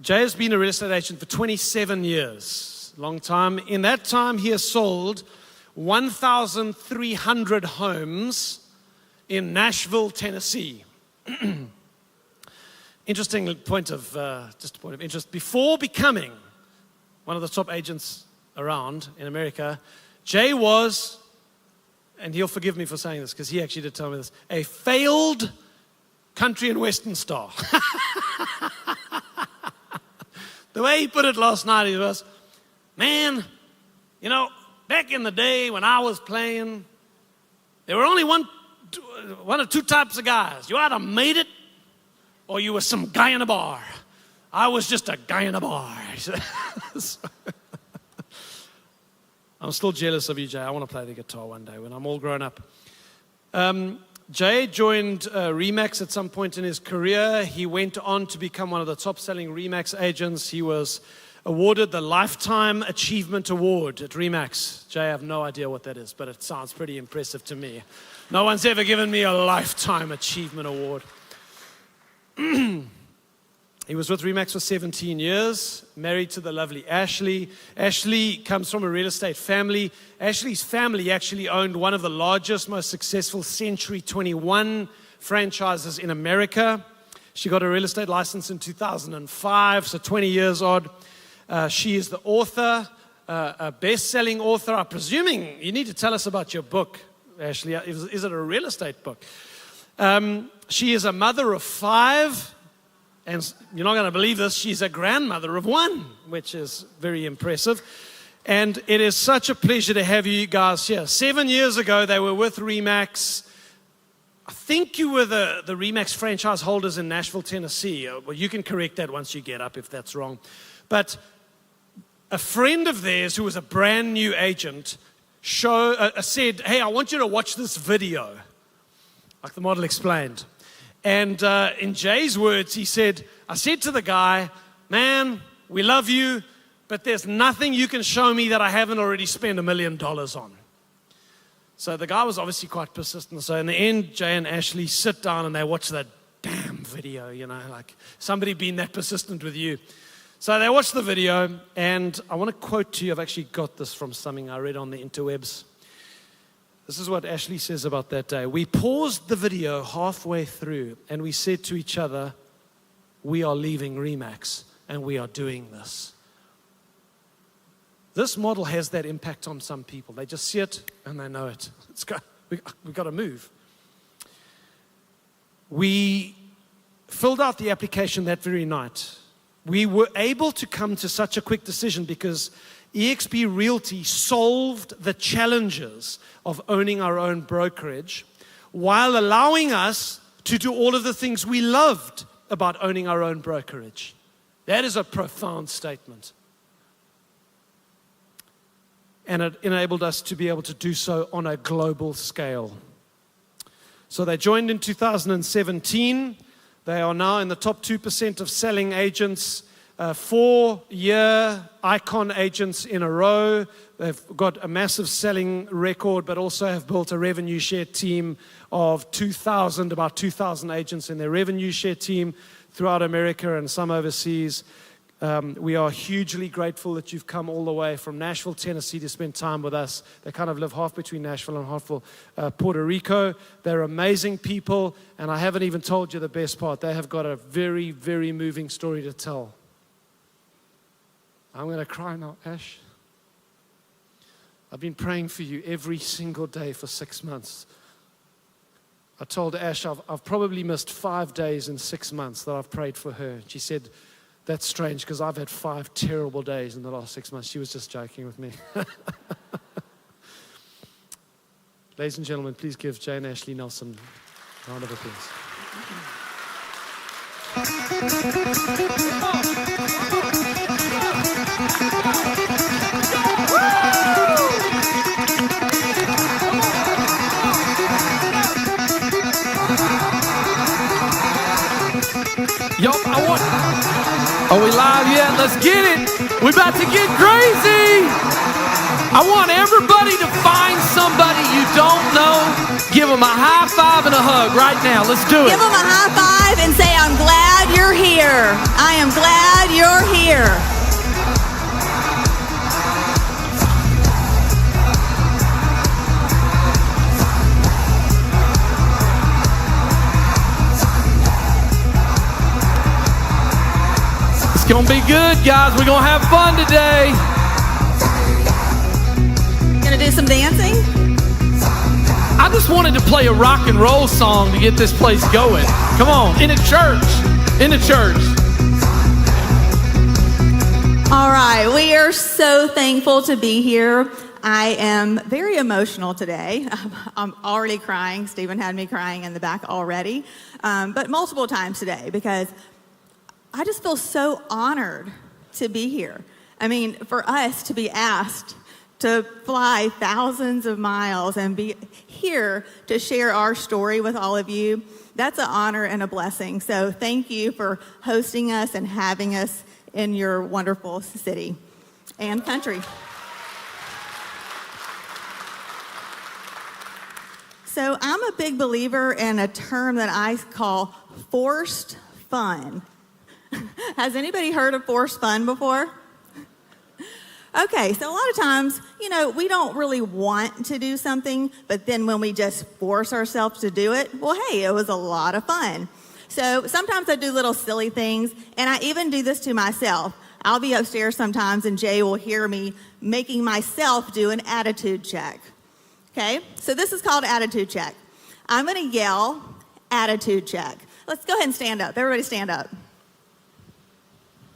Jay has been a real estate agent for 27 years, long time. In that time, he has sold 1,300 homes in Nashville, Tennessee. Interesting point of, just a point of interest. Before becoming one of the top agents around in America, Jay was, and he'll forgive me for saying this because he actually did tell me this, a failed country and western star. The way he put it last night, he was, man, you know, back in the day when I was playing, there were only one or two types of guys. You either made it or you were some guy in a bar. I was just a guy in a bar. I'm still jealous of you, Jay. I want to play the guitar one day when I'm all grown up. Jay joined RE/MAX at some point in his career. He went on to become one of the top-selling RE/MAX agents. He was awarded the Lifetime Achievement Award at RE/MAX. Jay, I have no idea what that is, but it sounds pretty impressive to me. No one's ever given me a Lifetime Achievement Award. He was with RE/MAX for 17 years, married to the lovely Ashley. Ashley comes from a real estate family. Ashley's family actually owned one of the largest, most successful Century 21 franchises in America. She got a real estate license in 2005, so 20 years odd. She is the author, a best-selling author. I'm presuming you need to tell us about your book, Ashley. Is it a real estate book? She is a mother of 5. And you're not going to believe this, she's a grandmother of 1, which is very impressive. And it is such a pleasure to have you guys here. 7 years ago, they were with RE/MAX. I think you were the RE/MAX franchise holders in Nashville, Tennessee. Well, you can correct that once you get up if that's wrong. But a friend of theirs who was a brand new agent said, hey, I want you to watch this video, like the model explained. And in Jay's words, he said, I said to the guy, man, we love you, but there's nothing you can show me that I haven't already spent $1 million on. So the guy was obviously quite persistent. So in the end, Jay and Ashley sit down and they watch that damn video, you know, like somebody being that persistent with you. So they watch the video, and I want to quote to you, I've actually got this from something I read on the interwebs. This is what Ashley says about that day. We paused the video halfway through and we said to each other, we are leaving RE/MAX and we are doing this. This model has that impact on some people. They just see it and they know it. We've got to move. We filled out the application that very night. We were able to come to such a quick decision because eXp Realty solved the challenges of owning our own brokerage while allowing us to do all of the things we loved about owning our own brokerage. That is a profound statement. And it enabled us to be able to do so on a global scale. So they joined in 2017. They are now in the top 2% of selling agents. 4-year icon agents in a row. They've got a massive selling record, but also have built a revenue share team of about 2,000 agents in their revenue share team throughout America and some overseas. We are hugely grateful that you've come all the way from Nashville, Tennessee to spend time with us. They kind of live half between Nashville and half Puerto Rico. They're amazing people, and I haven't even told you the best part. They have got a very, very moving story to tell. I'm going to cry now, Ash. I've been praying for you every single day for 6 months. I told Ash I've probably missed 5 days in 6 months that I've prayed for her. She said, that's strange because I've had 5 terrible days in the last 6 months. She was just joking with me. Ladies and gentlemen, please give Jay and Ashley Nelson a round of applause. Yo, are we live yet? Let's get it. We're about to get crazy. I want everybody to find somebody you don't know. Give them a high five and a hug right now. Let's do it. Give them a high five and say, I'm glad you're here. I am glad you're here. It's going to be good, guys. We're going to have fun today. Gonna do some dancing? I just wanted to play a rock and roll song to get this place going. Come on, in a church. In a church. All right, we are so thankful to be here. I am very emotional today. I'm already crying. Stephen had me crying in the back already, but multiple times today because I just feel so honored to be here. I mean, for us to be asked to fly thousands of miles and be here to share our story with all of you, that's an honor and a blessing. So thank you for hosting us and having us in your wonderful city and country. So I'm a big believer in a term that I call forced fun. Has anybody heard of forced fun before? Okay, so a lot of times, we don't really want to do something, but then when we just force ourselves to do it, well, hey, it was a lot of fun. So sometimes I do little silly things, and I even do this to myself. I'll be upstairs sometimes, and Jay will hear me making myself do an attitude check. Okay, so this is called attitude check. I'm going to yell, attitude check. Let's go ahead and stand up. Everybody stand up.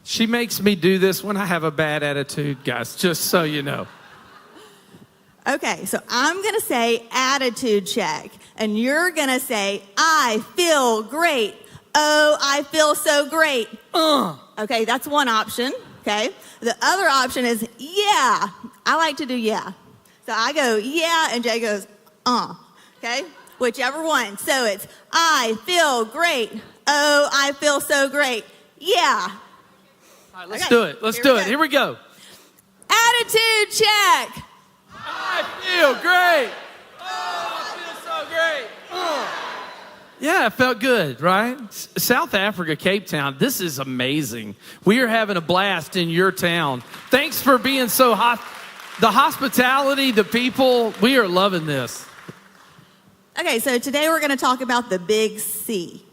She makes me do this when I have a bad attitude, guys, just so you know. Okay, so I'm going to say attitude check, and you're going to say, I feel great. Oh, I feel so great. Okay, that's one option, okay? The other option is, yeah. I like to do yeah. So I go, yeah, and Jay goes, okay? Whichever one. So it's, I feel great. Oh, I feel so great. Yeah. All right, let's do it. Let's do it. Here we go. Attitude check. I feel great. Oh, I feel so great. Yeah, it felt good, right? South Africa, Cape Town, this is amazing. We are having a blast in your town. Thanks for being so hot. The hospitality, the people, we are loving this. Okay, so today we're going to talk about the big C.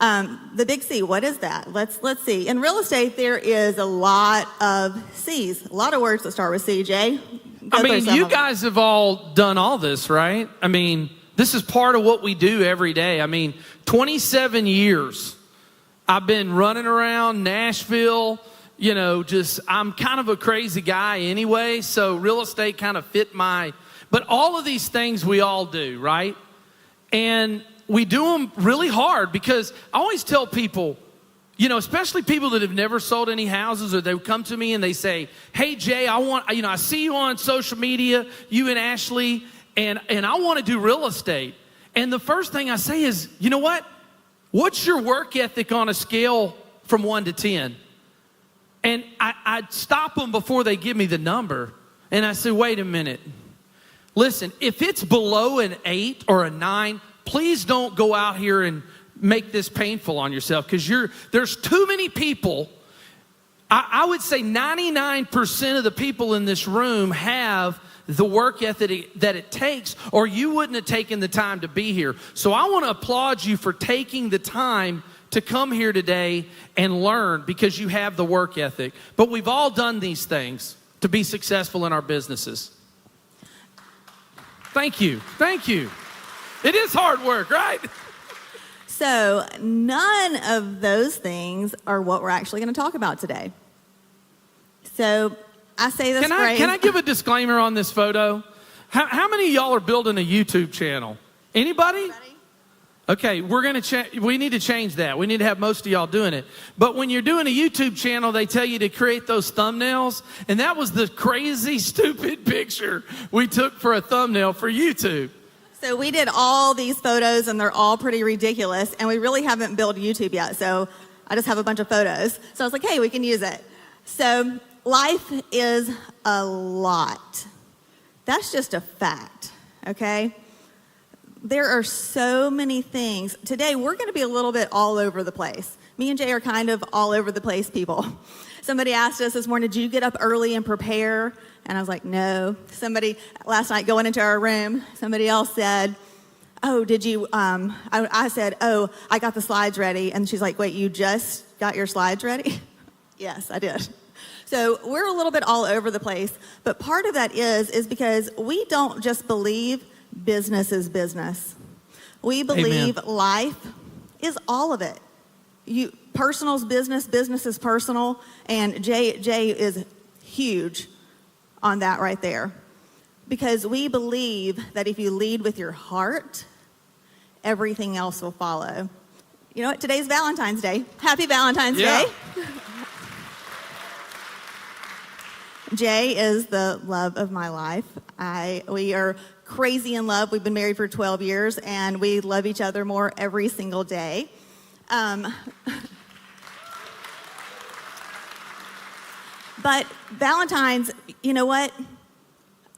The big C, what is that? Let's see. In real estate, there is a lot of C's, a lot of words that start with C, Jay. I mean, you guys have all done all this, right? I mean, this is part of what we do every day. I mean, 27 years I've been running around Nashville, I'm kind of a crazy guy anyway, so real estate kind of fit but all of these things we all do, right? And we do them really hard because I always tell people, especially people that have never sold any houses, or they come to me and they say, hey, Jay, I see you on social media, you and Ashley, and I want to do real estate. And the first thing I say is, you know what? What's your work ethic on a scale from 1 to 10? And I stop them before they give me the number. And I say, wait a minute. Listen, if it's below an 8 or a 9, please don't go out here and make this painful on yourself, because there's too many people. I would say 99% of the people in this room have the work ethic that it takes, or you wouldn't have taken the time to be here. So I want to applaud you for taking the time to come here today and learn, because you have the work ethic. But we've all done these things to be successful in our businesses. Thank you. Thank you. It is hard work, right? So none of those things are what we're actually going to talk about today. So I say this phrase. Can I give a disclaimer on this photo? How many of y'all are building a YouTube channel? Anybody? Okay, we need to change that. We need to have most of y'all doing it. But when you're doing a YouTube channel, they tell you to create those thumbnails. And that was the crazy, stupid picture we took for a thumbnail for YouTube. So we did all these photos, and they're all pretty ridiculous. And we really haven't built YouTube yet. So I just have a bunch of photos. So I was like, hey, we can use it. So life is a lot. That's just a fact, okay? There are so many things. Today, we're going to be a little bit all over the place. Me and Jay are kind of all over the place people. Somebody asked us this morning, did you get up early and prepare? And I was like, no. Somebody, last night going into our room, somebody else said, oh, did you, I said, oh, I got the slides ready. And she's like, wait, you just got your slides ready? Yes, I did. So we're a little bit all over the place. But part of that is because we don't just believe business is business. We believe Amen. Life is all of it. Personal's business, business is personal, and Jay is huge on that right there. Because we believe that if you lead with your heart, everything else will follow. You know what? Today's Valentine's Day. Happy Valentine's Day. Jay is the love of my life. We are crazy in love. We've been married for 12 years, and we love each other more every single day. But Valentine's, you know what?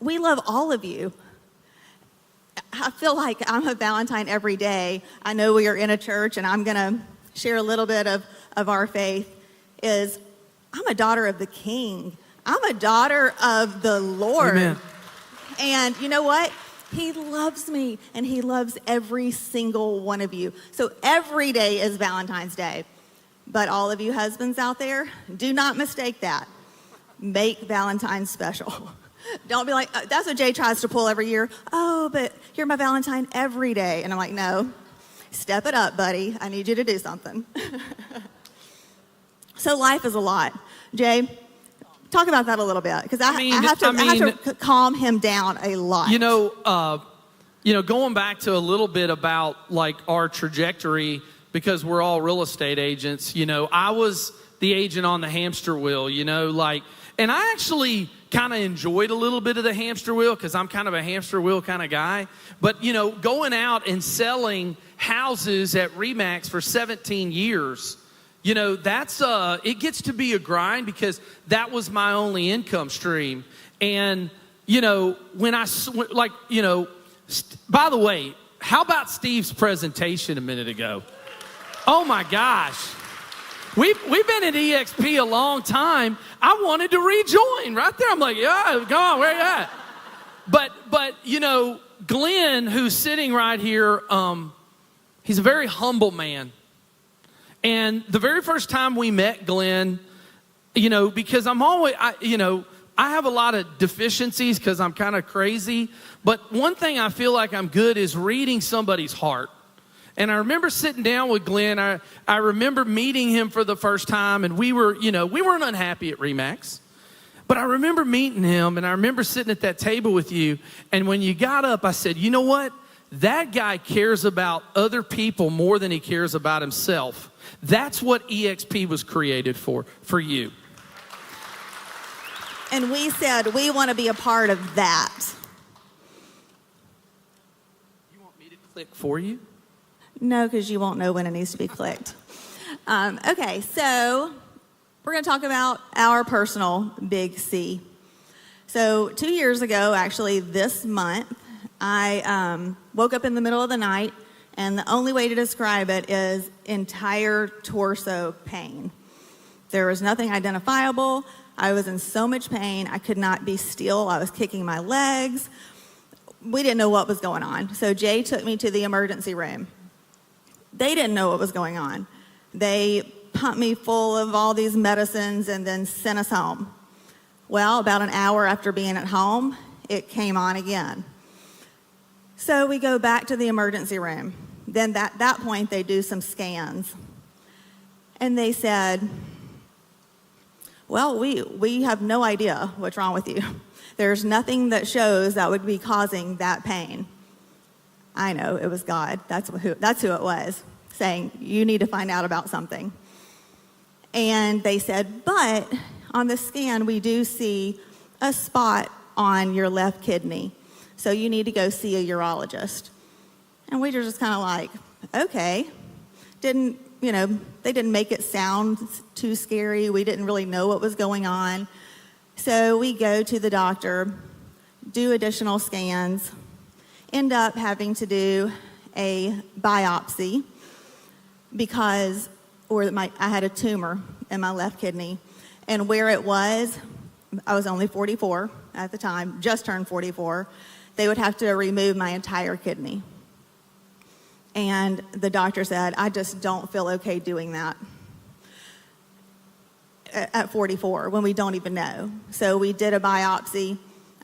We love all of you. I feel like I'm a Valentine every day. I know we are in a church, and I'm going to share a little bit of our faith. I'm a daughter of the King. I'm a daughter of the Lord. Amen. And you know what? He loves me, and he loves every single one of you. So every day is Valentine's Day. But all of you husbands out there, do not mistake that. Make Valentine's special. Don't be like, that's what Jay tries to pull every year. Oh, but you're my Valentine every day. And I'm like, no, step it up, buddy. I need you to do something. So life is a lot. Jay, talk about that a little bit, because I have to calm him down a lot. Going back to a little bit about like our trajectory, because we're all real estate agents. I was the agent on the hamster wheel. And I actually kind of enjoyed a little bit of the hamster wheel because I'm kind of a hamster wheel kind of guy. But going out and selling houses at RE/MAX for 17 years. That's it gets to be a grind because that was my only income stream. And, when by the way, how about Steve's presentation a minute ago? Oh my gosh. We've been at EXP a long time. I wanted to rejoin right there. I'm like, yeah, go on, where you at? But Glenn, who's sitting right here, he's a very humble man. And the very first time we met Glenn, because I have a lot of deficiencies because I'm kind of crazy. But one thing I feel like I'm good is reading somebody's heart. And I remember sitting down with Glenn. I remember meeting him for the first time, and we weren't unhappy at RE/MAX. But I remember meeting him, and I remember sitting at that table with you. And when you got up, I said, you know what? That guy cares about other people more than he cares about himself. That's what EXP was created for you. And we said, we want to be a part of that. You want me to click for you? No, because you won't know when it needs to be clicked. Okay, so we're going to talk about our personal big C. So 2 years ago, actually this month, I woke up in the middle of the night, and the only way to describe it is entire torso pain. There was nothing identifiable. I was in so much pain, I could not be still. I was kicking my legs. We didn't know what was going on. So Jay took me to the emergency room. They didn't know what was going on. They pumped me full of all these medicines and then sent us home. Well, about an hour after being at home, it came on again. So we go back to the emergency room. Then at that point, they do some scans. And they said, well, we have no idea what's wrong with you. There's nothing that shows that would be causing that pain. I know, it was God. That's who it was, saying, you need to find out about something. And they said, but on the scan, we do see a spot on your left kidney. So you need to go see a urologist. And we were just kind of like, okay. They didn't make it sound too scary. We didn't really know what was going on. So we go to the doctor, do additional scans, end up having to do a biopsy because I had a tumor in my left kidney. And where it was, I was only 44 at the time, just turned 44. They would have to remove my entire kidney. And the doctor said, I just don't feel okay doing that at 44 when we don't even know. So we did a biopsy.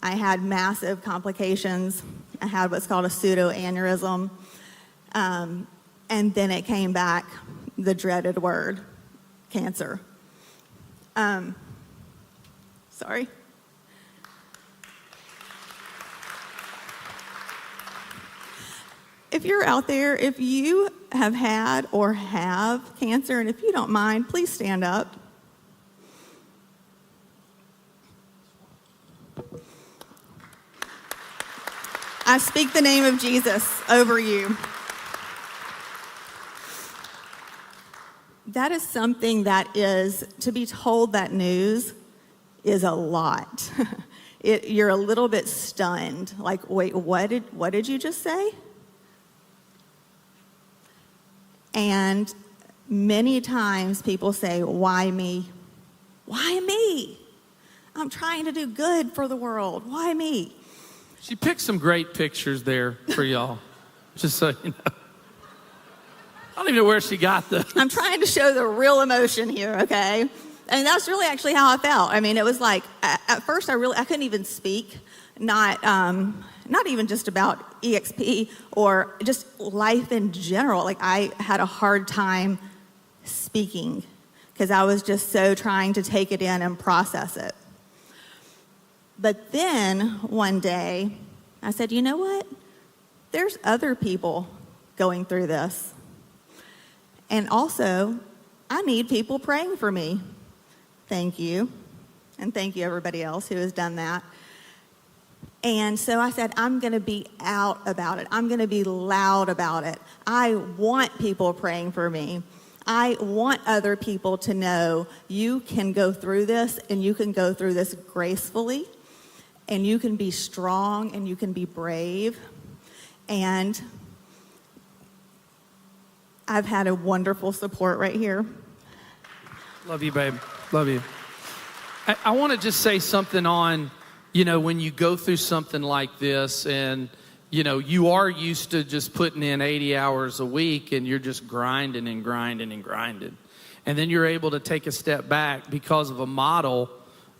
I had massive complications. I had what's called a pseudoaneurysm. And then it came back, the dreaded word, cancer. Sorry. If you're out there, if you have had or have cancer, and if you don't mind, please stand up. I speak the name of Jesus over you. That is something that is, to be told that news is a lot. You're a little bit stunned. Like, wait, what did you just say? And many times people say, why me? Why me? I'm trying to do good for the world. Why me? She picked some great pictures there for y'all, just so you know. I don't even know where she got them. I'm trying to show the real emotion here, okay? And that's really actually how I felt. I mean, it was like, at first I couldn't even speak, not even just about EXP or just life in general. Like, I had a hard time speaking because I was just so trying to take it in and process it. But then one day I said, you know what? There's other people going through this. And also, I need people praying for me. Thank you. And thank you, everybody else who has done that. And so I said, I'm going to be out about it. I'm going to be loud about it. I want people praying for me. I want other people to know you can go through this, and you can go through this gracefully, and you can be strong, and you can be brave. And I've had a wonderful support right here. Love you, babe. Love you. I want to just say something on, when you go through something like this and, you are used to just putting in 80 hours a week and you're just grinding and grinding and grinding. And then you're able to take a step back because of a model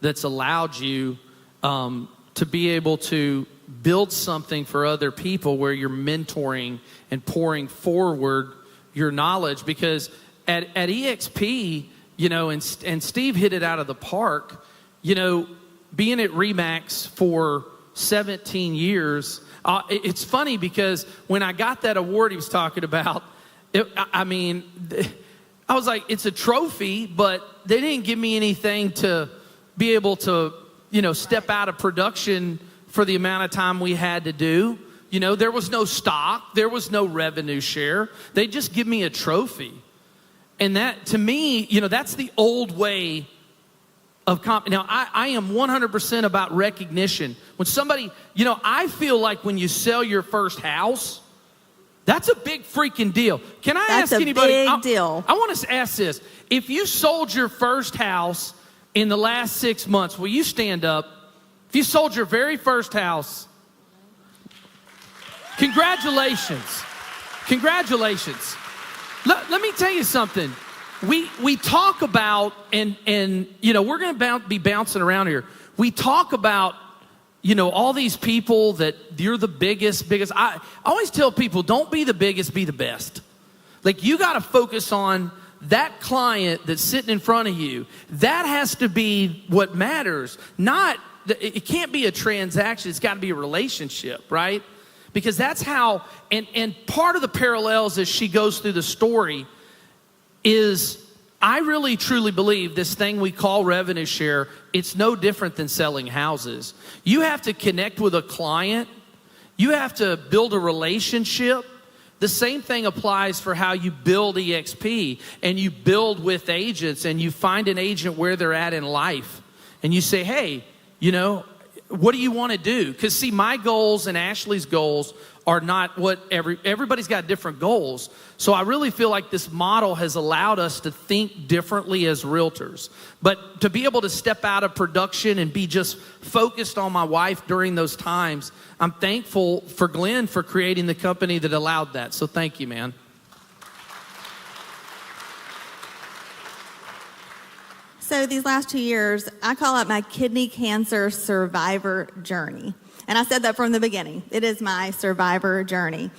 that's allowed you to be able to build something for other people where you're mentoring and pouring forward your knowledge. Because at EXP, and Steve hit it out of the park, being at RE/MAX for 17 years, it's funny because when I got that award he was talking about, I was like, it's a trophy, but they didn't give me anything to be able to, step out of production for the amount of time we had to do. There was no stock, there was no revenue share. They just give me a trophy. And that, to me, that's the old way of Now, I am 100% about recognition. When somebody, I feel like when you sell your first house, that's a big freaking deal. Can I ask anybody? That's a big deal. I want to ask this. If you sold your first house in the last 6 months, will you stand up? If you sold your very first house, congratulations. Congratulations. Let me tell you something. We talk about, and we're going to be bouncing around here. We talk about, all these people that you're the biggest. I always tell people, don't be the biggest, be the best. Like, you got to focus on that client that's sitting in front of you. That has to be what matters. It can't be a transaction. It's got to be a relationship, right? Because that's how, and part of the parallels as she goes through the story is, I really truly believe this thing we call revenue share, it's no different than selling houses. You have to connect with a client. You have to build a relationship. The same thing applies for how you build EXP, and you build with agents, and you find an agent where they're at in life. and you say, hey, what do you want to do? Because see, my goals and Ashley's goals are not what everybody's got different goals. So I really feel like this model has allowed us to think differently as realtors. But to be able to step out of production and be just focused on my wife during those times, I'm thankful for Glenn for creating the company that allowed that. So thank you, man. So these last 2 years, I call it my kidney cancer survivor journey. And I said that from the beginning. It is my survivor journey.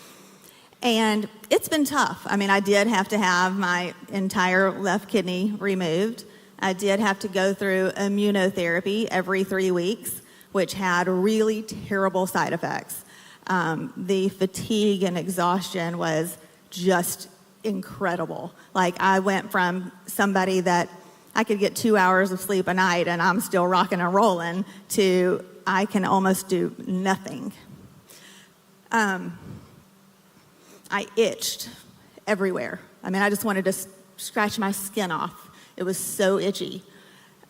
And it's been tough. I mean, I did have to have my entire left kidney removed. I did have to go through immunotherapy every 3 weeks, which had really terrible side effects. The fatigue and exhaustion was just incredible. Like, I went from somebody that I could get 2 hours of sleep a night and I'm still rocking and rolling to I can almost do nothing. I itched everywhere. I mean, I just wanted to scratch my skin off. It was so itchy.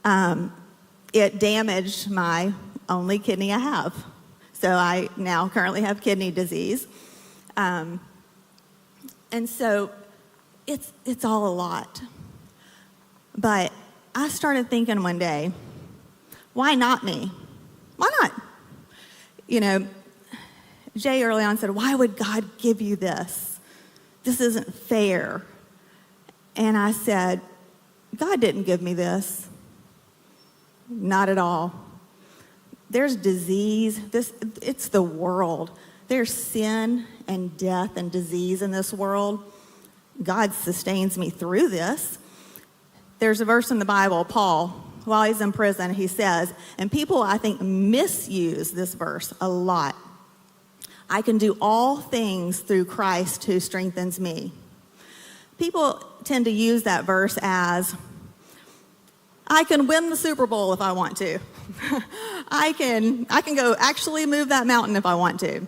It damaged my only kidney I have. So I now currently have kidney disease. And so it's all a lot. But I started thinking one day, why not me? Why not? Jay early on said, why would God give you this? This isn't fair. And I said, God didn't give me this. Not at all. There's disease. It's the world. There's sin and death and disease in this world. God sustains me through this. There's a verse in the Bible, Paul, while he's in prison, he says, and people, I think, misuse this verse a lot. I can do all things through Christ who strengthens me. People tend to use that verse as, I can win the Super Bowl if I want to. I can go actually move that mountain if I want to.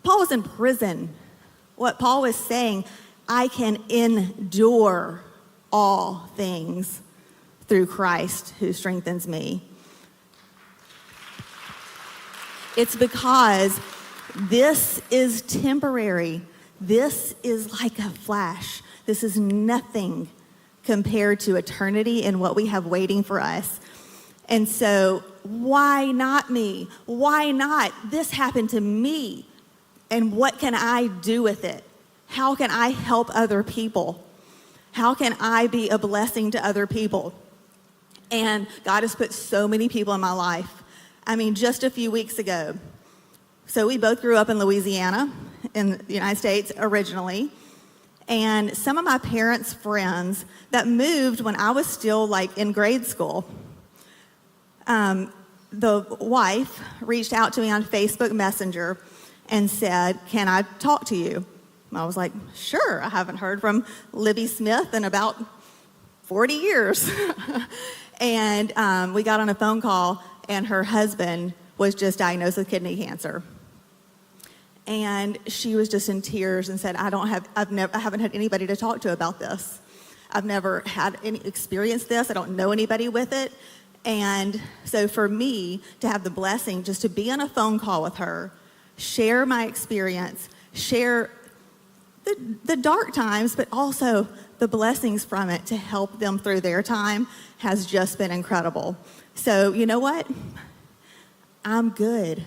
Paul was in prison. What Paul was saying, I can endure all things through Christ who strengthens me. It's because this is temporary. This is like a flash. This is nothing compared to eternity and what we have waiting for us. And so, why not me? Why not? This happened to me. And what can I do with it? How can I help other people? How can I be a blessing to other people? And God has put so many people in my life. I mean, just a few weeks ago. So we both grew up in Louisiana, in the United States originally. And some of my parents' friends that moved when I was still like in grade school, the wife reached out to me on Facebook Messenger and said, can I talk to you? I was like, sure. I haven't heard from Libby Smith in about 40 years. And we got on a phone call, and her husband was just diagnosed with kidney cancer. And she was just in tears and said, I haven't had anybody to talk to about this. I've never had any experience this. I don't know anybody with it. And so for me to have the blessing just to be on a phone call with her, share my experience, share the dark times, but also the blessings from it to help them through their time has just been incredible. So you know what? I'm good.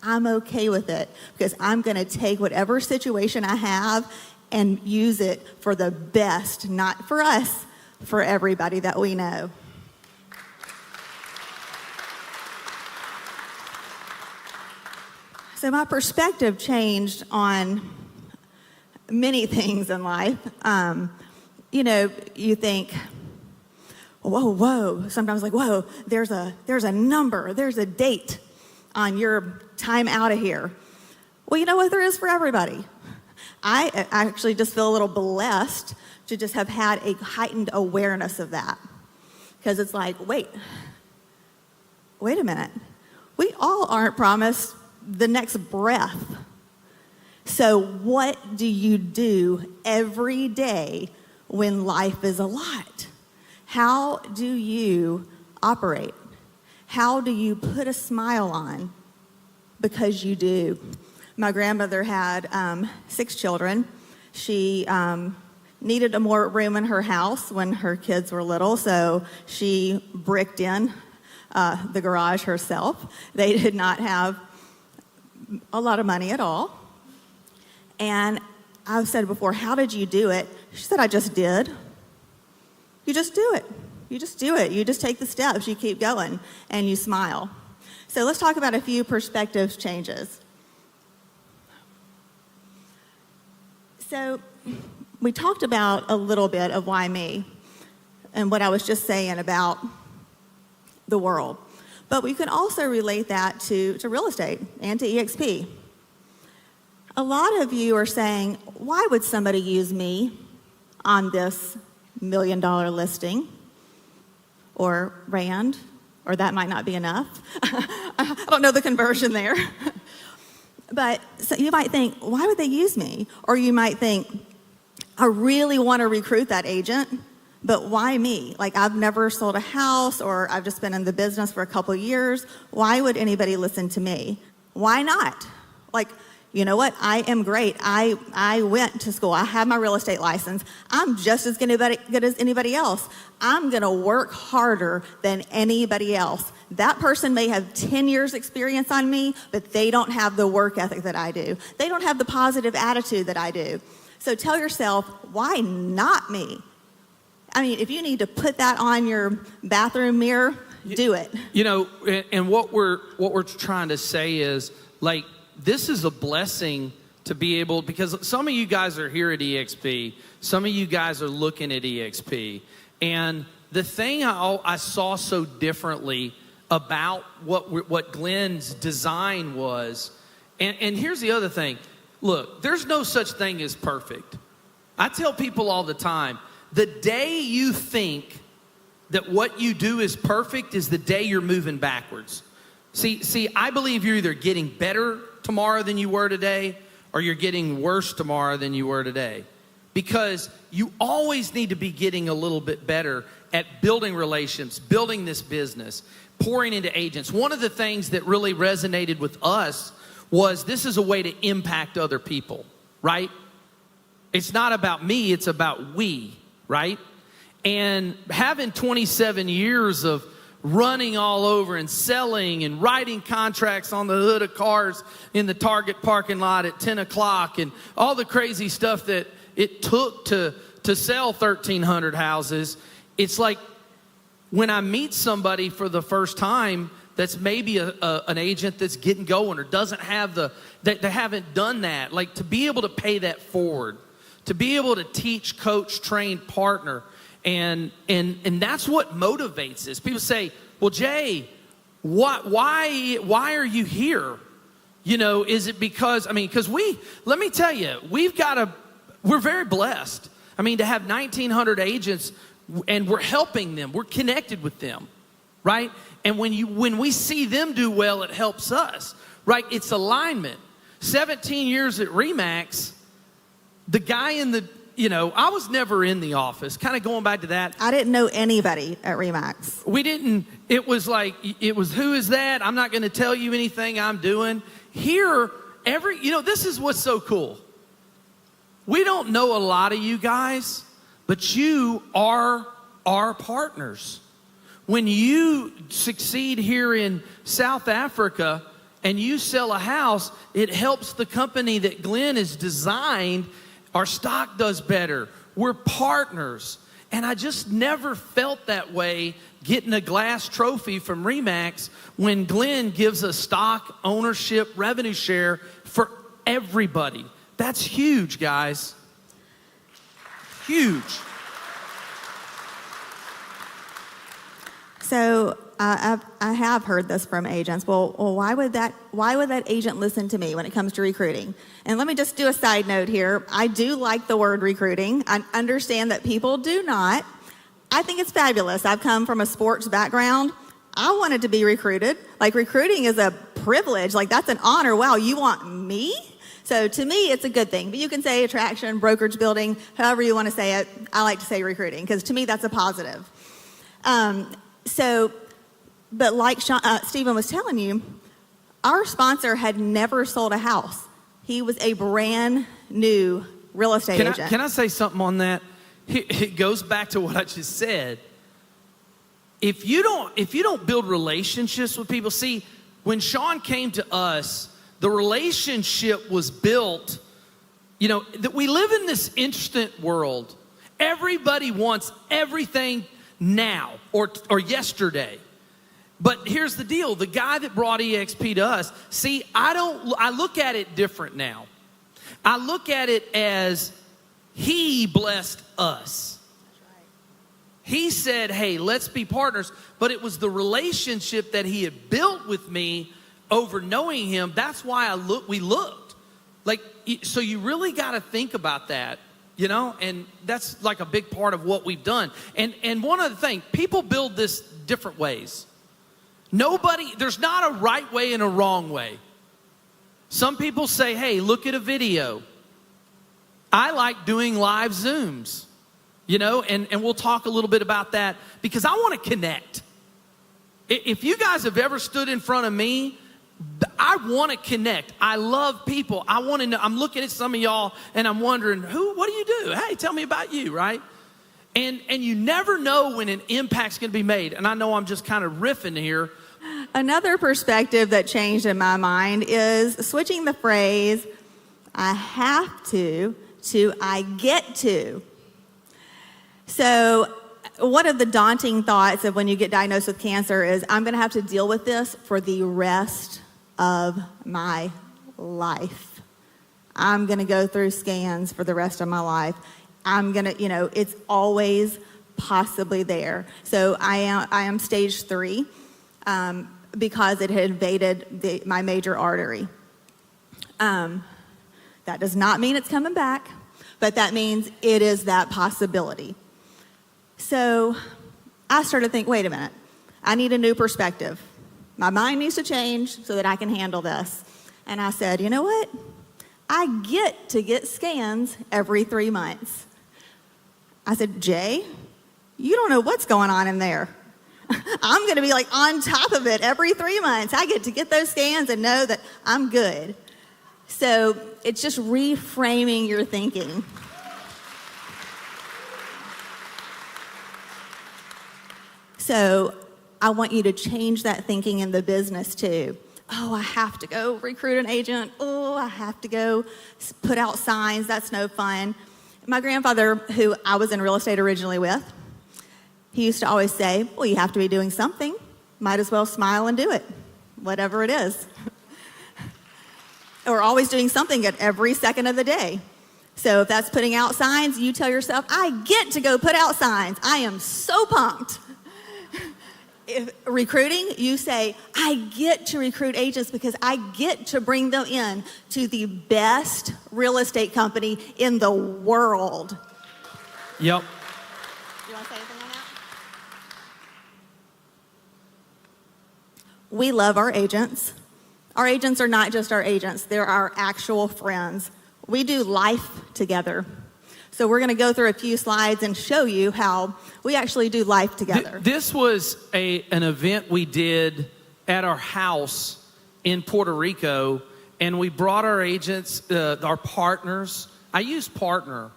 I'm okay with it because I'm going to take whatever situation I have and use it for the best, not for us, for everybody that we know. So my perspective changed on many things in life. You think, whoa. Sometimes like, whoa, there's a number, there's a date on your time out of here. Well, you know what? There is for everybody. I actually just feel a little blessed to just have had a heightened awareness of that. Because it's like, wait a minute. We all aren't promised the next breath. So what do you do every day when life is a lot? How do you operate? how do you put a smile on? Because you do. My grandmother had 6 children. She needed more room in her house when her kids were little, so she bricked in the garage herself. They did not have a lot of money at all. And I've said before, how did you do it? She said, I just did. You just do it. You just do it. You just take the steps. You keep going, and you smile. So let's talk about a few perspective changes. So we talked about a little bit of why me and what I was just saying about the world. But we can also relate that to real estate and to EXP. A lot of you are saying, why would somebody use me on this $1 million listing? Or rand, or that might not be enough. I don't know the conversion there. But so you might think, why would they use me? Or you might think, I really want to recruit that agent, but why me? Like, I've never sold a house, or I've just been in the business for a couple of years. Why would anybody listen to me? Why not? Like, you know what? I am great. I went to school. I have my real estate license. I'm just as good as anybody else. I'm going to work harder than anybody else. That person may have 10 years experience on me, but they don't have the work ethic that I do. They don't have the positive attitude that I do. So tell yourself, why not me? I mean, if you need to put that on your bathroom mirror, do it. You know, and what we're trying to say is, like, this is a blessing to be able, because some of you guys are here at EXP, some of you guys are looking at EXP, and the thing I saw so differently about what Glenn's design was, and here's the other thing. Look, there's no such thing as perfect. I tell people all the time, the day you think that what you do is perfect is the day you're moving backwards. See, I believe you're either getting better tomorrow than you were today, or you're getting worse tomorrow than you were today. Because you always need to be getting a little bit better at building relations, building this business, pouring into agents. One of the things that really resonated with us was this is a way to impact other people, right? It's not about me, it's about we, right? And having 27 years of running all over and selling and writing contracts on the hood of cars in the Target parking lot at 10 o'clock and all the crazy stuff that it took to sell 1,300 houses. It's like when I meet somebody for the first time that's maybe an agent that's getting going or doesn't have they haven't done that, like to be able to pay that forward, to be able to teach, coach, train, partner. And that's what motivates us. People say, well, Jay, why are you here? You know, is it because, because let me tell you, we're very blessed. I mean, to have 1,900 agents and we're helping them, we're connected with them, right? And when we see them do well, it helps us, right? It's alignment. 17 years at RE/MAX, the guy I was never in the office, kind of going back to that. I didn't know anybody at RE/MAX. It was who is that? I'm not going to tell you anything I'm doing. Here, this is what's so cool. We don't know a lot of you guys, but you are our partners. When you succeed here in South Africa and you sell a house, it helps the company that Glenn has designed. Our stock does better. We're partners. And I just never felt that way getting a glass trophy from RE/MAX when Glenn gives a stock ownership revenue share for everybody. That's huge, guys. Huge. So I have heard this from agents. Well, why would that agent listen to me when it comes to recruiting? And let me just do a side note here. I do like the word recruiting. I understand that people do not. I think it's fabulous. I've come from a sports background. I wanted to be recruited. Like, recruiting is a privilege. Like, that's an honor. Wow, you want me? So to me, it's a good thing. But you can say attraction, brokerage building, however you want to say it. I like to say recruiting because to me, that's a positive. So But like Stephen was telling you, our sponsor had never sold a house. He was a brand new real estate agent. Can I say something on that? It goes back to what I just said. If you don't build relationships with people, see, when Sean came to us, the relationship was built. You know, that we live in this instant world. Everybody wants everything now or yesterday. But here's the deal. The guy that brought EXP to us, see, I look at it different now. I look at it as he blessed us. He said, hey, let's be partners. But it was the relationship that he had built with me over knowing him. That's why we looked. Like, so you really got to think about that, you know? And that's like a big part of what we've done. And one other thing, people build this different ways. There's not a right way and a wrong way. Some people say, hey, look at a video. I like doing live Zooms, you know, and we'll talk a little bit about that because I want to connect. If you guys have ever stood in front of me, I want to connect. I love people. I want to know. I'm looking at some of y'all and I'm wondering, what do you do? Hey, tell me about you, right? And you never know when an impact's going to be made. And I know I'm just kind of riffing here. Another perspective that changed in my mind is switching the phrase, I have to I get to. So one of the daunting thoughts of when you get diagnosed with cancer is I'm going to have to deal with this for the rest of my life. I'm going to go through scans for the rest of my life. I'm going to, it's always possibly there. So I am stage 3 because it had invaded my major artery. That does not mean it's coming back, but that means it is that possibility. So I started to think, wait a minute, I need a new perspective. My mind needs to change so that I can handle this. And I said, you know what? I get to get scans every 3 months. I said, Jay, you don't know what's going on in there. I'm going to be like on top of it every 3 months. I get to get those scans and know that I'm good. So it's just reframing your thinking. So I want you to change that thinking in the business too. Oh, I have to go recruit an agent. Oh, I have to go put out signs. That's no fun. My grandfather, who I was in real estate originally with, he used to always say, well, you have to be doing something. Might as well smile and do it, whatever it is. Or always doing something at every second of the day. So if that's putting out signs, you tell yourself, I get to go put out signs. I am so pumped. If recruiting, you say, I get to recruit agents because I get to bring them in to the best real estate company in the world. Yep. You want to say anything on that? We love our agents. Our agents are not just our agents. They're our actual friends. We do life together. So we're going to go through a few slides and show you how we actually do life together. This was an event we did at our house in Puerto Rico, and we brought our agents, our partners. I use partner.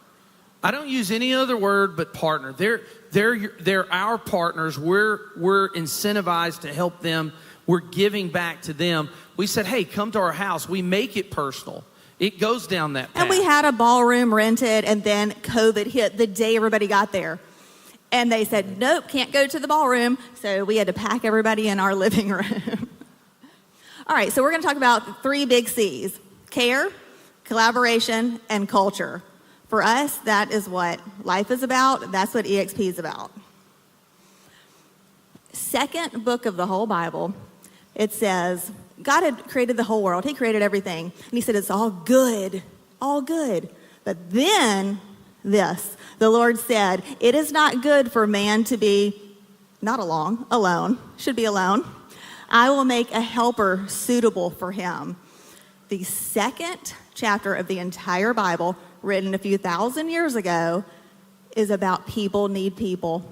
I don't use any other word but partner. They're our partners. We're incentivized to help them. We're giving back to them. We said, hey, come to our house. We make it personal. It goes down that path. And we had a ballroom rented, and then COVID hit the day everybody got there. And they said, nope, can't go to the ballroom. So we had to pack everybody in our living room. All right, so we're going to talk about 3 big C's: care, collaboration, and culture. For us, that is what life is about. That's what EXP is about. Second book of the whole Bible, it says, God had created the whole world. He created everything. And he said, it's all good, all good. But then this, the Lord said, it is not good for man to be not alone, should be alone. I will make a helper suitable for him. The second chapter of the entire Bible, written a few thousand years ago, is about people need people.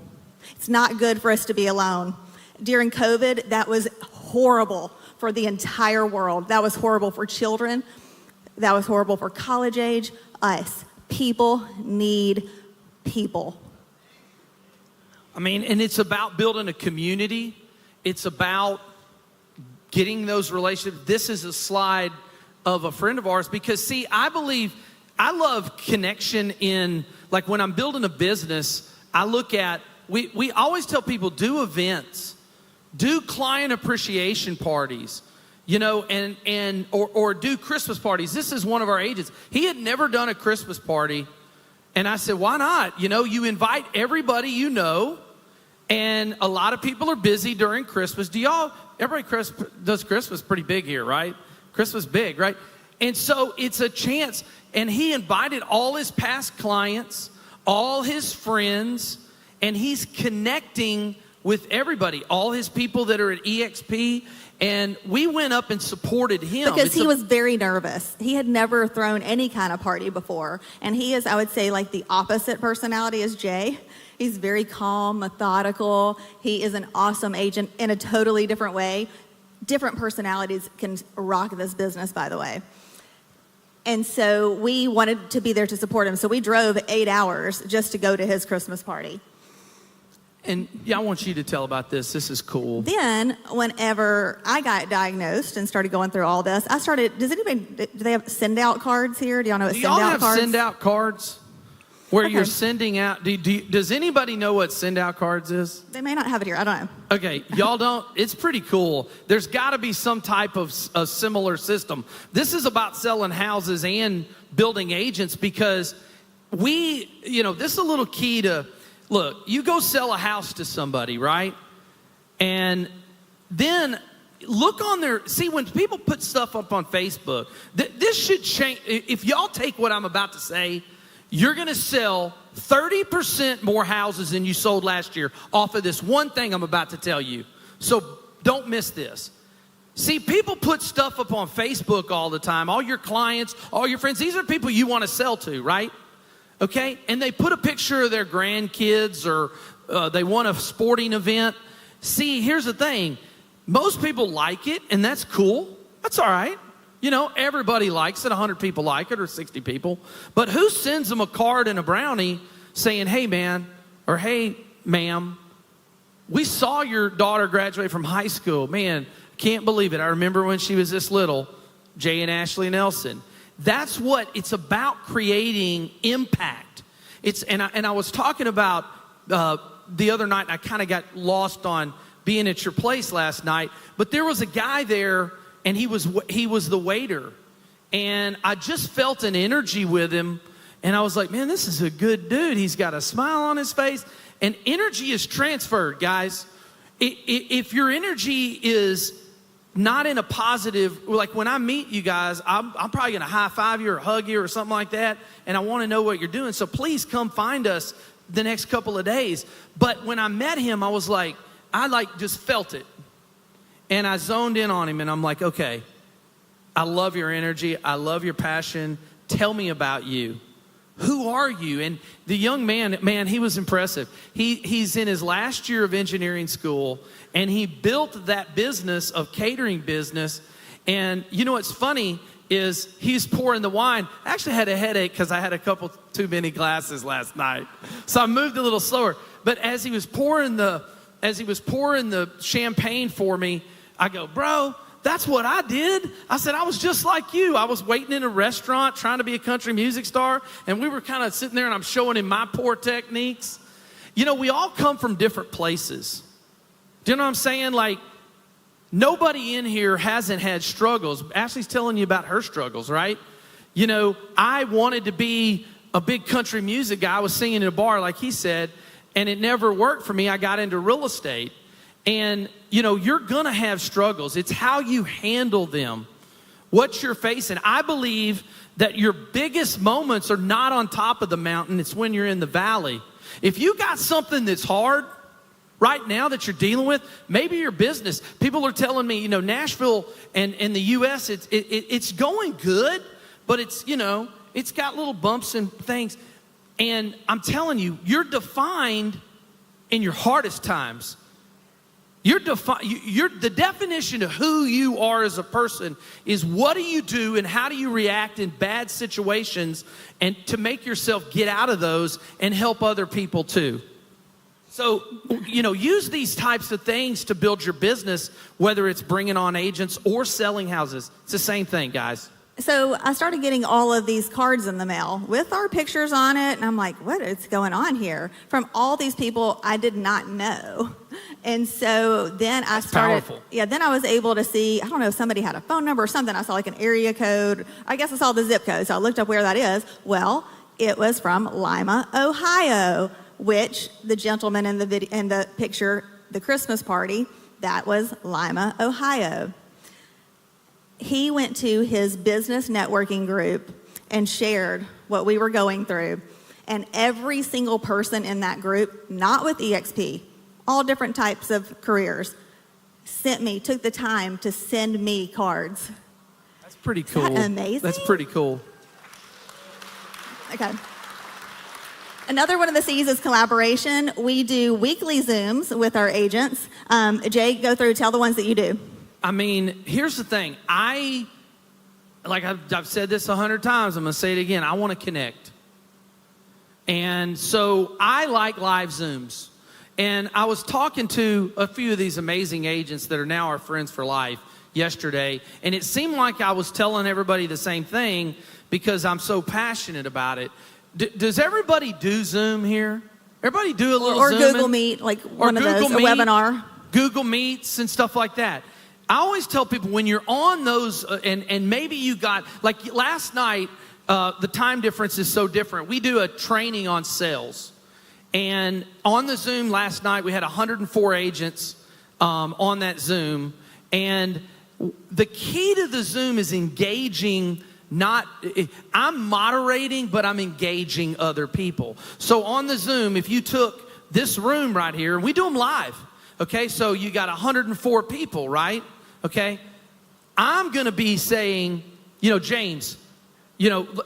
It's not good for us to be alone. During COVID, that was horrible for the entire world. That was horrible for children. That was horrible for college age, us. People need people. I mean, and it's about building a community. It's about getting those relationships. This is a slide of a friend of ours because, see, I love connection in, like when I'm building a business, I look at, we always tell people, do events, do client appreciation parties, you know, or do Christmas parties. This is one of our agents. He had never done a Christmas party. And I said, why not? You know, you invite everybody you know, and a lot of people are busy during Christmas. Everybody does Christmas pretty big here, right? Christmas big, right? And so it's a chance. And he invited all his past clients, all his friends, and he's connecting with everybody, all his people that are at EXP. And we went up and supported him. Because he was very nervous. He had never thrown any kind of party before. And he is, I would say, like the opposite personality as Jay. He's very calm, methodical. He is an awesome agent in a totally different way. Different personalities can rock this business, by the way. And so we wanted to be there to support him. So we drove 8 hours just to go to his Christmas party. And yeah, I want you to tell about this. This is cool. Then, whenever I got diagnosed and started going through all this, do they have send out cards here? Do y'all know what send out cards? Do y'all have send out cards? Where you're sending out, does anybody know what send out cards is? They may not have it here, I don't know. Okay, y'all don't, it's pretty cool. There's gotta be some type of a similar system. This is about selling houses and building agents because this is a little key to, look, you go sell a house to somebody, right? And then look on when people put stuff up on Facebook, this should change. If y'all take what I'm about to say, you're going to sell 30% more houses than you sold last year off of this one thing I'm about to tell you. So don't miss this. See, people put stuff up on Facebook all the time. All your clients, all your friends, these are people you want to sell to, right? Okay? And they put a picture of their grandkids or they want a sporting event. See, here's the thing. Most people like it, and that's cool. That's all right. You know, everybody likes it. 100 people like it or 60 people. But who sends them a card and a brownie saying, hey, man, or hey, ma'am, we saw your daughter graduate from high school. Man, can't believe it. I remember when she was this little, Jay and Ashley Nelson. That's what it's about, creating impact. And I was talking about the other night, I kind of got lost on being at your place last night. But there was a guy there, and he was the waiter. And I just felt an energy with him. And I was like, man, this is a good dude. He's got a smile on his face. And energy is transferred, guys. If your energy is not in a positive, like when I meet you guys, I'm probably going to high five you or hug you or something like that. And I want to know what you're doing. So please come find us the next couple of days. But when I met him, I was like, I just felt it. And I zoned in on him, and I'm like, okay, I love your energy. I love your passion. Tell me about you. Who are you? And the young man, he was impressive. He's in his last year of engineering school, and he built that business of catering business. And you know what's funny is he's pouring the wine. I actually had a headache because I had a couple too many glasses last night. So I moved a little slower. But as he was pouring the champagne for me, I go, bro, that's what I did. I said, I was just like you. I was waiting in a restaurant trying to be a country music star, and we were kind of sitting there, and I'm showing him my poor techniques. You know, we all come from different places. Do you know what I'm saying? Like, nobody in here hasn't had struggles. Ashley's telling you about her struggles, right? You know, I wanted to be a big country music guy. I was singing in a bar, like he said, and it never worked for me. I got into real estate. And, you know, you're going to have struggles. It's how you handle them, what you're facing. I believe that your biggest moments are not on top of the mountain. It's when you're in the valley. If you got something that's hard right now that you're dealing with, maybe your business. People are telling me, you know, Nashville and the U.S., it's going good, but it's, you know, it's got little bumps and things. And I'm telling you, you're defined in your hardest times. The definition of who you are as a person is what do you do and how do you react in bad situations and to make yourself get out of those and help other people too. So, use these types of things to build your business, whether it's bringing on agents or selling houses. It's the same thing, guys. So I started getting all of these cards in the mail with our pictures on it. And I'm like, what is going on here? From all these people I did not know. And so then I started. Powerful. Yeah, then I was able to see, I don't know if somebody had a phone number or something. I saw like an area code. I guess I saw the zip code. So I looked up where that is. Well, it was from Lima, Ohio, which the gentleman in the picture, the Christmas party, that was Lima, Ohio. He went to his business networking group and shared what we were going through. And every single person in that group, not with EXP, all different types of careers, took the time to send me cards. That's pretty cool. Isn't that amazing? That's pretty cool. Okay. Another one of the C's is collaboration. We do weekly Zooms with our agents. Jay, go through, tell the ones that you do. I mean, here's the thing. I've said this 100 times. I'm going to say it again. I want to connect. And so I like live Zooms. And I was talking to a few of these amazing agents that are now our friends for life yesterday. And it seemed like I was telling everybody the same thing because I'm so passionate about it. Does everybody do Zoom here? Everybody do a little Or Zoom Google Meet, like one of those, a Meet, webinar. Google Meets and stuff like that. I always tell people when you're on those, and maybe you got, like last night, the time difference is so different. We do a training on sales. And on the Zoom last night, we had 104 agents on that Zoom. And the key to the Zoom is engaging, I'm moderating, but I'm engaging other people. So on the Zoom, if you took this room right here, and we do them live, okay? So you got 104 people, right? Okay? I'm going to be saying, James,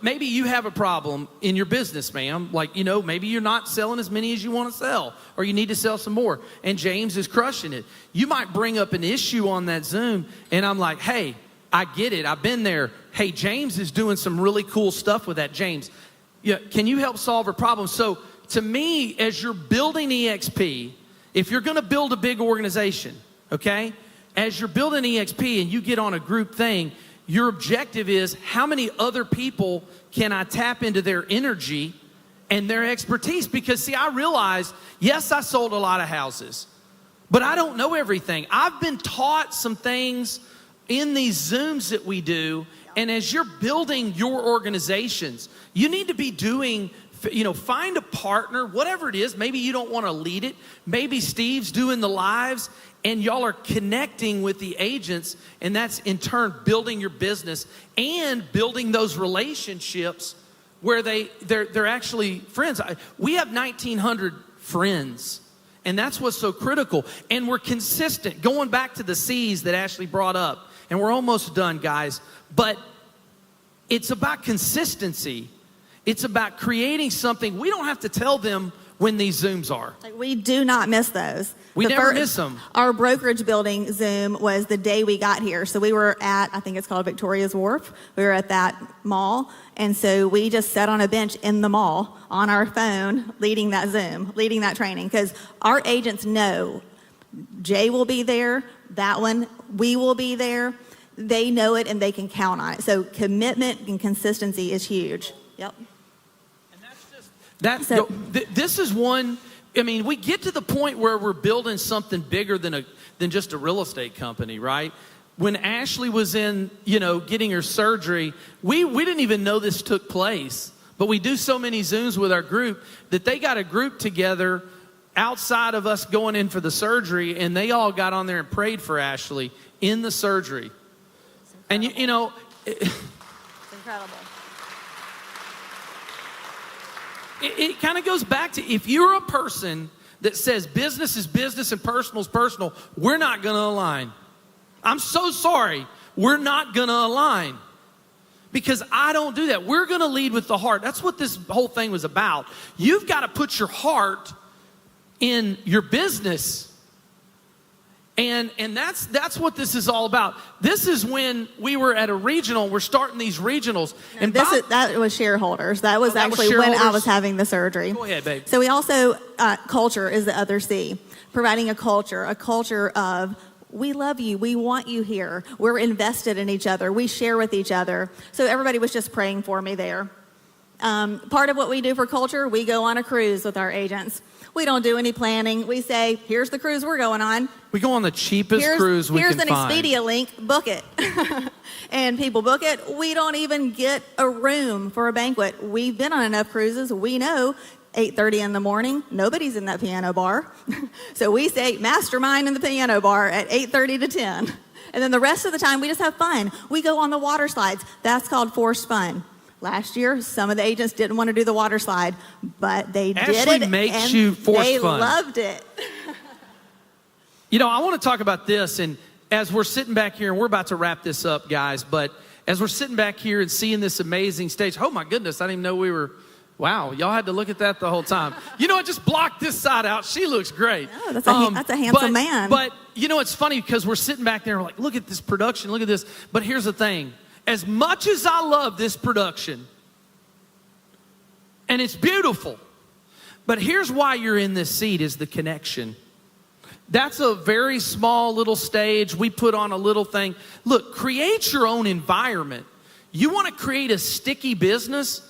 maybe you have a problem in your business, ma'am. Like, maybe you're not selling as many as you want to sell, or you need to sell some more. And James is crushing it. You might bring up an issue on that Zoom, and I'm like, hey, I get it. I've been there. Hey, James is doing some really cool stuff with that. James, can you help solve a problem? So to me, as you're building EXP, if you're going to build a big organization, okay, as you're building EXP and you get on a group thing, your objective is how many other people can I tap into their energy and their expertise? Because see, I realized, yes, I sold a lot of houses, but I don't know everything. I've been taught some things in these Zooms that we do. And as you're building your organizations, you need to be doing, find a partner, whatever it is. Maybe you don't want to lead it. Maybe Steve's doing the lives and y'all are connecting with the agents, and that's in turn building your business and building those relationships where they're actually friends. We have 1,900 friends, and that's what's so critical. And we're consistent. Going back to the C's that Ashley brought up, and we're almost done, guys, but it's about consistency. It's about creating something. We don't have to tell them when these Zooms are. Like, we do not miss those. We never miss them. Our brokerage building Zoom was the day we got here. So we were at, I think it's called Victoria's Wharf. We were at that mall. And so we just sat on a bench in the mall on our phone, leading that Zoom, leading that training. Because our agents know Jay will be there, that one, we will be there. They know it and they can count on it. So commitment and consistency is huge. Yep. This is one. I mean, we get to the point where we're building something bigger than just a real estate company, right? When Ashley was in, getting her surgery, we didn't even know this took place. But we do so many Zooms with our group that they got a group together outside of us going in for the surgery, and they all got on there and prayed for Ashley in the surgery. And it's incredible. It kind of goes back to, if you're a person that says business is business and personal is personal, we're not going to align. I'm so sorry. We're not going to align because I don't do that. We're going to lead with the heart. That's what this whole thing was about. You've got to put your heart in your business. And that's what this is all about. This is when we were at a regional. We're starting these regionals. And that was shareholders. That was actually when I was having the surgery. Go ahead, babe. So we also, culture is the other C. Providing a culture of we love you, we want you here, we're invested in each other, we share with each other. So everybody was just praying for me there. Part of what we do for culture, we go on a cruise with our agents. We don't do any planning. We say, here's the cruise we're going on. We go on the cheapest cruise we can find. Here's an Expedia link, book it. And people book it. We don't even get a room for a banquet. We've been on enough cruises. We know 8:30 in the morning, nobody's in that piano bar. So we say mastermind in the piano bar at 8:30 to 10. And then the rest of the time, we just have fun. We go on the water slides. That's called forced fun. Last year, some of the agents didn't want to do the water slide, but they did it. Ashley makes you forced they fun. They loved it. You know, I want to talk about this, and as we're sitting back here, and we're about to wrap this up, guys, but as we're sitting back here and seeing this amazing stage, oh my goodness, I didn't even know we were, wow, y'all had to look at that the whole time. You know, I just blocked this side out. She looks great. Oh, that's a handsome man. But, you know, it's funny because we're sitting back there and we're like, look at this production, look at this. But here's the thing. As much as I love this production, and it's beautiful, but here's why you're in this seat is the connection. That's a very small little stage. We put on a little thing. Look, create your own environment. You want to create a sticky business,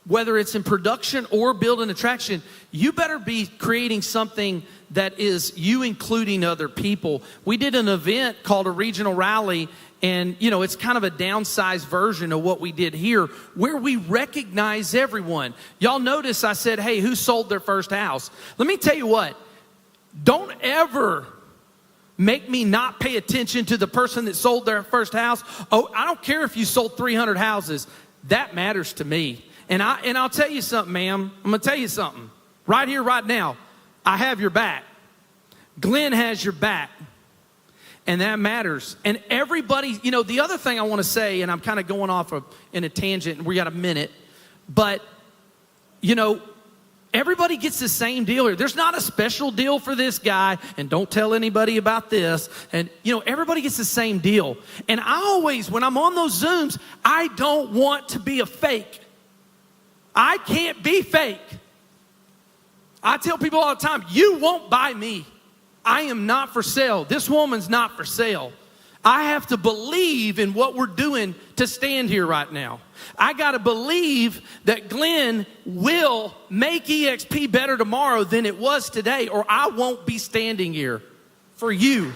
whether it's in production or build an attraction, you better be creating something that is you including other people. We did an event called a regional rally, and you know, it's kind of a downsized version of what we did here, where we recognize everyone. Y'all notice I said, hey, who sold their first house? Let me tell you what, don't ever make me not pay attention to the person that sold their first house. Oh, I don't care if you sold 300 houses. That matters to me. And I'll tell you something, ma'am. I'm going to tell you something. Right here, right now, I have your back. Glenn has your back. And that matters. And everybody, you know, the other thing I want to say, and I'm kind of going off in a tangent, and we got a minute, but, you know, everybody gets the same deal here. There's not a special deal for this guy, and don't tell anybody about this. And, you know, everybody gets the same deal. And I always, when I'm on those Zooms, I don't want to be a fake. I can't be fake. I tell people all the time, you won't buy me. I am not for sale. This woman's not for sale. I have to believe in what we're doing to stand here right now. I got to believe that Glenn will make EXP better tomorrow than it was today, or I won't be standing here for you.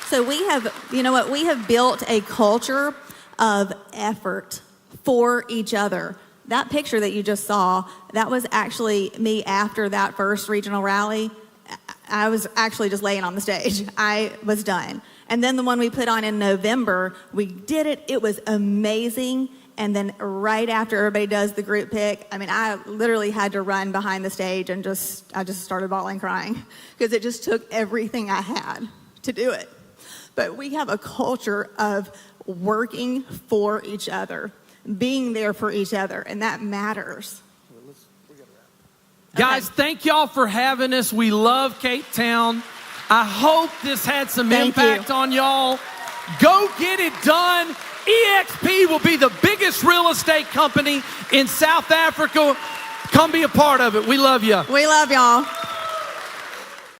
So we have, you know what, we have built a culture of effort for each other. That picture that you just saw, that was actually me after that first regional rally. I was actually just laying on the stage. I was done. And then the one we put on in November, we did it. It was amazing. And then right after everybody does the group pick, I mean, I literally had to run behind the stage and I just started bawling, crying, because it just took everything I had to do it. But we have a culture of working for each other, being there for each other, and that matters. Guys, thank y'all for having us. We love Cape Town. I hope this had some impact on y'all. Go get it done. EXP will be the biggest real estate company in South Africa. Come be a part of it. We love you. We love y'all.